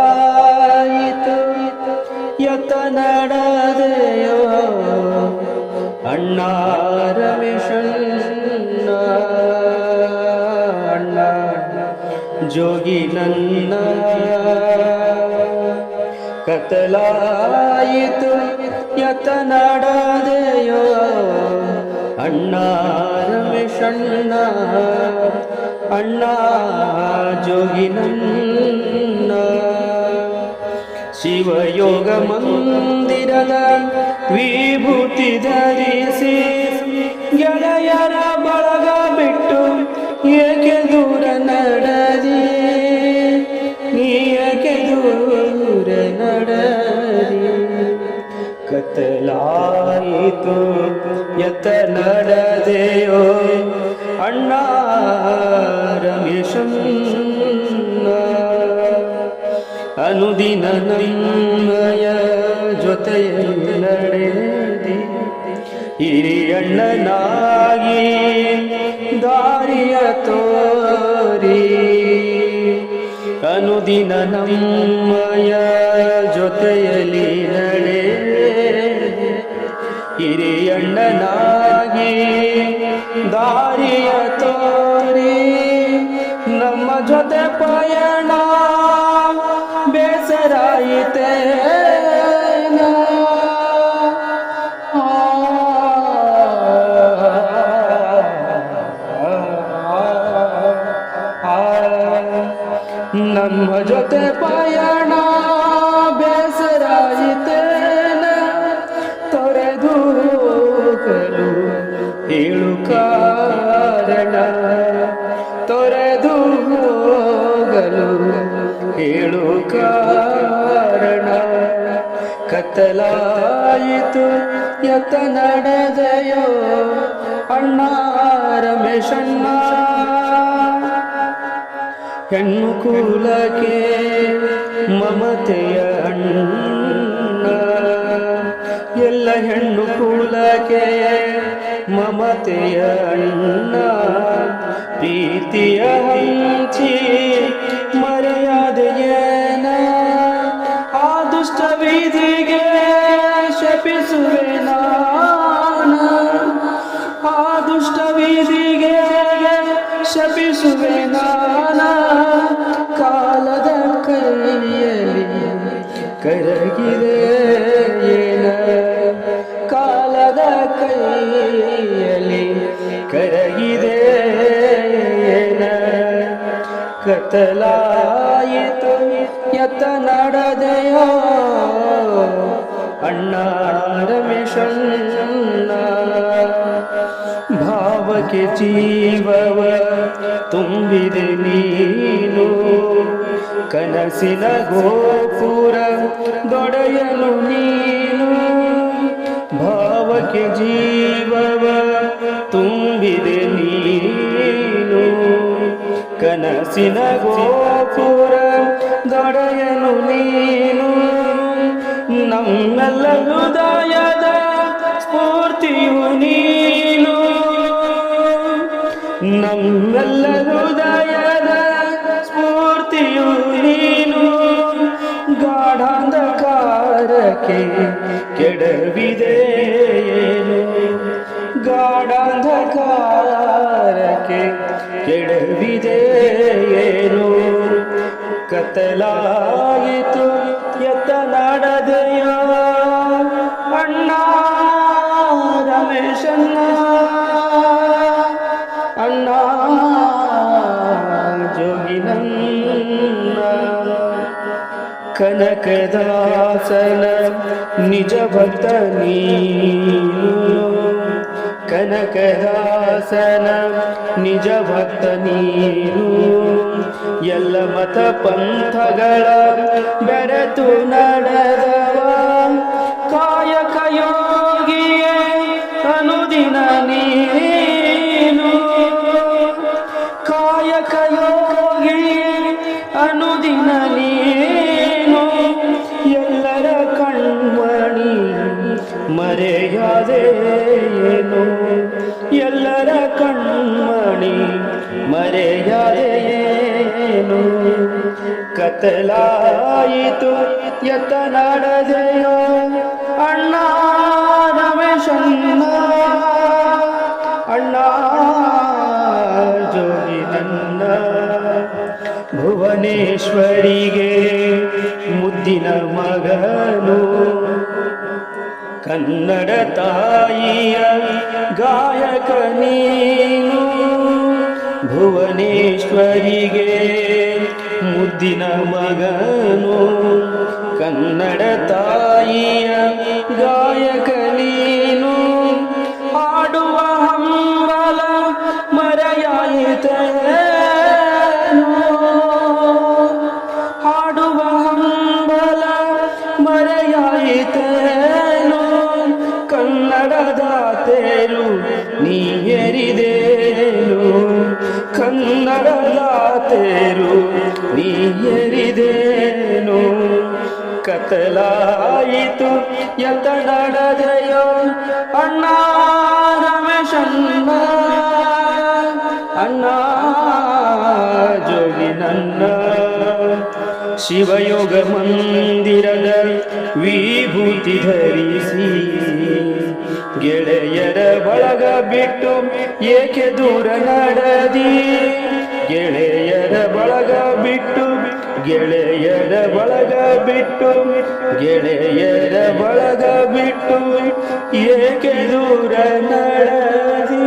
ಕತ್ತಲಾಯಿತು ಯತ ನಡೆದೆಯೋ ಅಣ್ಣ ರಮೇಶಣ್ಣ ಅಣ್ಣ ಜೋಗಿ ನನ್ನ ಕತ್ತಲಾಯಿತು ಯತ ನಡೆದೆಯೋ ಅಣ್ಣ ರಮೇಶಣ್ಣ ಅಣ್ಣ ಜೋಗಿ ನನ್ನ ಶಿವಯೋಗ ಮಂದಿರದ ವಿಭೂತಿ ಧರಿಸಿ ಗೆಳೆಯರ ಬಳಗ ಬಿಟ್ಟು ಏಕೆ ದೂರ ನಡೆದಿ ಏಕೆ ದೂರ ನಡೆದಿ ಕತ್ತಲಾಯಿತು ಯತ ನಡೆದೆಯೋ ಅಣ್ಣ ರಮೇಶಣ್ಣ ಅನುದಿನ ನಮ್ಮಯ ಜೊತೆಯಲ್ಲಿ ನಡೆದಿ ಹಿರಿಯಣ್ಣನಾಗಿ ದಾರಿಯ ತೋರಿ ಅನುದಿನ ನಮ್ಮಯ ಜೊತೆಯಲ್ಲಿ ನಡೆದಿ ಹಿರಿಯಣ್ಣನಾಗಿ ದಾರಿಯ ತೋರಿ ನಮ್ಮ ಜೊತೆ ಪಯಣ ಬೇಸರಾಯಿತೆ ನಮ್ಮ ಜೊತೆ ಪಯಣ ಬೇಸರಾಯಿತೇನ ತೊರೆದು ಹೋಗಲು ಹೇಳು ಕಾರಣ ತೊರೆದು ಹೋಗಲು ಹೇಳು ಕಾರಣ ಕತ್ತಲಾಯಿತು ಯತ ನಡೆದೆಯೋ ಅಣ್ಣ ರಮೇಶಣ್ಣ ಹೆಣ್ಣು ಕುಲಕ್ಕೆ ಮಮತೆಯ ಅಣ್ಣ ಎಲ್ಲ ಹೆಣ್ಣು ಕುಲಕ್ಕೆ ಮಮತೆಯ ಅಣ್ಣ ಪ್ರೀತಿಯ ಹಂಚಿ ಮರೆಯಾದೆಯೇನ ಆ ದುಷ್ಟ ವಿಧಿಗೆ ಶಪಿಸುವೆ ನಾನ ಆ ದುಷ್ಟ ವಿಧಿಗೆ ಶಪಿಸುವೆ ನಾನ ಕಾಲದ ಕೈಯಲ್ಲಿ ಕರಗಿದೆ ಏನ ಕಾಲದ ಕೈಯಲ್ಲಿ ಕರಗಿದೆ ಏನ ಕತ್ತಲಾಯಿತು ಯತ ನಡೆದೆಯೋ ಅಣ್ಣ ರಮೇಶಣ್ಣ ಭಾವಕ್ಕೆ ಜೀವವ ತುಂಬಿದೆ ನೀನು ಕನಸಿನ ಗೋಪುರ ದೊಡೆಯಲು ನೀನು ಭಾವಕ್ಕೆ ಜೀವವ ತುಂಬಿದೆ ನೀನು ಕನಸಿನ ಗೋಪುರ ದೊಡೆಯಲು ನೀನು ನಮ್ಮೆಲ್ಲ ಹೃದಯದ ಸ್ಫೂರ್ತಿಯು ನೀನು ನಮ್ಮೆಲ್ಲ ಹೃದಯದ ಸ್ಫೂರ್ತಿಯು ನೀನು ಗಾಢಾಂಧಕಾರಕ್ಕೆ ಕೆಡವಿದೆ ಏನು ಗಾಢಾಂಧಕಾರಕ್ಕೆ ಕೆಡವಿದೆ ಏನು ಕತ್ತಲಾಯಿತು ಯತ ನಡೆದೆಯೋ ಅಣ್ಣ ರಮೇಶಣ್ಣ ಅಣ್ಣ ಜೋಗಿ ನನ್ನ ಕನಕದಾಸನ ನಿಜ ಭಕ್ತ ನೀನು ಕನಕದಾಸನ ನಿಜ ಭಕ್ತ ನೀನು ಎಲ್ಲ ಮತ ಪಂಥಗಳ ಬೆರೆತು ನಡೆದವ ಕಾಯಕ ಯೋಗಿಯೇ ಅನುದಿನ ನೀನು ಕಾಯಕ ಯೋಗಿಯೇ ಅನುದಿನ ನೀನು ಎಲ್ಲರ ಕಣ್ಮಣಿ ಮರೆಯಾದೇನು ಎಲ್ಲರ ಕಣ್ಮಣಿ ಮರೆಯಾದೇನು ಕತ್ತಲಾಯಿತು ಎತ್ತನಾಡದೆಯೋ ಅಣ್ಣ ರಮೇಶಣ್ಣ ಅಣ್ಣ ಜೋಗಿ ನನ್ನ ಭುವನೇಶ್ವರಿಗೆ ಮುದ್ದಿನ ಮಗನು ಕನ್ನಡ ತಾಯಿಯ ಗಾಯಕ ನೀನು ಭುವನೇಶ್ವರಿಗೆ ಮುದ್ದಿನ ಮಗನು ಕನ್ನಡ ತಾಯಿಯ ಗಾಯಕ ನೀನು ಹಾಡುವ ಹಂಬಲ ಮರೆಯಾಯಿತೇನು ಹಾಡುವ ಹಂಬಲ ಮರೆಯಾಯಿತೇನು ಕನ್ನಡದ ತೇರು ನೀ ಎರಿದೇನು ಕನ್ನಡದ ತೇರು ನೀ ಎರಿದೇನು ಕತ್ತಲಾಯಿತು ಎತ್ತ ನಡೆದೆಯೋ ಅಣ್ಣ ರಮೇಶಣ್ಣ ಅಣ್ಣ ಜೋಗಿ ನನ್ನ ಶಿವಯೋಗ ಮಂದಿರದ ವಿಭೂತಿ ಧರಿಸಿ ಗೆಳೆಯರ ಬಳಗ ಬಿಟ್ಟು ಏಕೆ ದೂರ ನಡೆದಿ ಗೆಳೆಯರ ಬಳಗ ಬಿಟ್ಟು ಗೆಳೆಯರ ಬಳಗ ಬಿಟ್ಟು ಗೆಳೆಯರ ಬಳಗ ಬಿಟ್ಟು ಏಕೆ ದೂರ ನಡೆದಿ